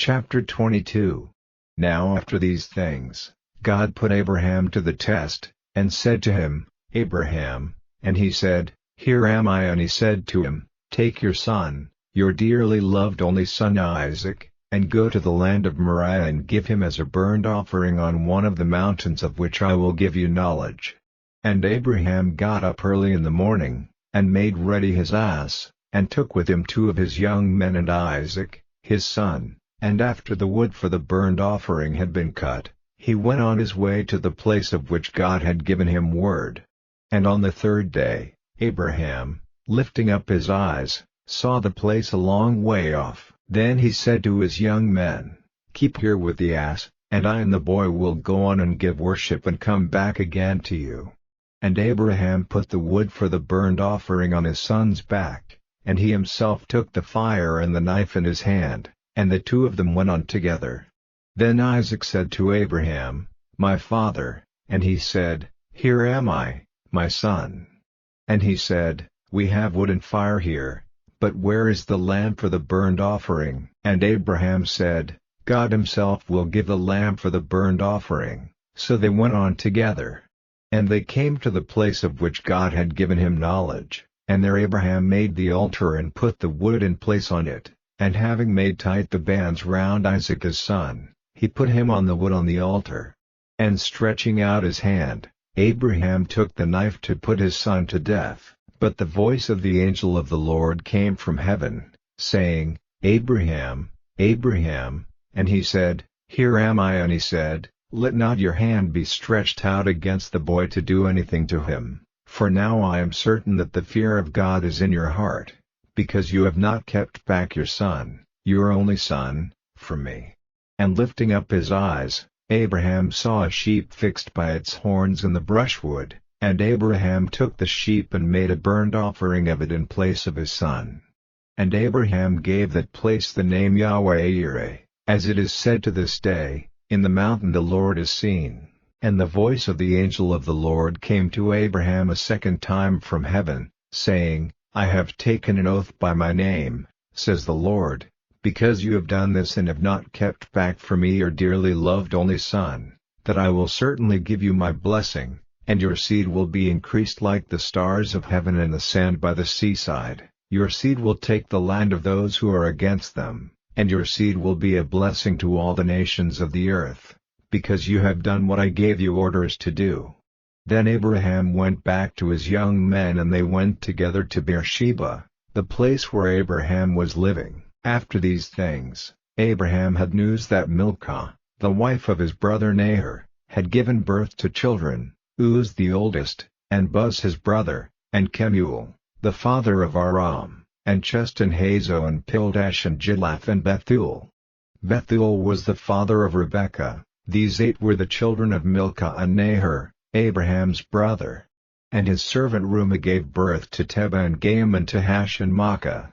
Chapter 22. Now after these things, God put Abraham to the test, and said to him, Abraham, and he said, Here am I. And he said to him, Take your son, your dearly loved only son Isaac, and go to the land of Moriah and give him as a burnt offering on one of the mountains of which I will give you knowledge. And Abraham got up early in the morning, and made ready his ass, and took with him 2 of his young men and Isaac, his son. And after the wood for the burnt offering had been cut, he went on his way to the place of which God had given him word. And on the 3rd day, Abraham, lifting up his eyes, saw the place a long way off. Then he said to his young men, Keep here with the ass, and I and the boy will go on and give worship and come back again to you. And Abraham put the wood for the burnt offering on his son's back, and he himself took the fire and the knife in his hand. And the 2 of them went on together. Then Isaac said to Abraham, My father, and he said, Here am I, my son. And he said, We have wood and fire here, but where is the lamb for the burnt offering? And Abraham said, God himself will give the lamb for the burnt offering. So they went on together. And they came to the place of which God had given him knowledge, and there Abraham made the altar and put the wood in place on it. And having made tight the bands round Isaac his son, he put him on the wood on the altar. And stretching out his hand, Abraham took the knife to put his son to death. But the voice of the angel of the Lord came from heaven, saying, Abraham, Abraham, and he said, Here am I. And he said, Let not your hand be stretched out against the boy to do anything to him, for now I am certain that the fear of God is in your heart, because you have not kept back your son, your only son, from me. And lifting up his eyes, Abraham saw a sheep fixed by its horns in the brushwood, and Abraham took the sheep and made a burnt offering of it in place of his son. And Abraham gave that place the name Yahweh-Yireh, as it is said to this day, In the mountain the Lord is seen. And the voice of the angel of the Lord came to Abraham a second time from heaven, saying, I have taken an oath by my name, says the Lord, because you have done this and have not kept back from me your dearly loved only son, that I will certainly give you my blessing, and your seed will be increased like the stars of heaven and the sand by the seaside. Your seed will take the land of those who are against them, and your seed will be a blessing to all the nations of the earth, because you have done what I gave you orders to do. Then Abraham went back to his young men and they went together to Beersheba, the place where Abraham was living. After these things, Abraham had news that Milcah, the wife of his brother Nahor, had given birth to children, Uz the oldest, and Buz his brother, and Kemuel, the father of Aram, and Chest and Hazo and Pildash and Jidlaph and Bethuel. Bethuel was the father of Rebekah. These 8 were the children of Milcah and Nahor, Abraham's brother. And his servant Reumah gave birth to Tebah and Gaim and Tahash and Maachah.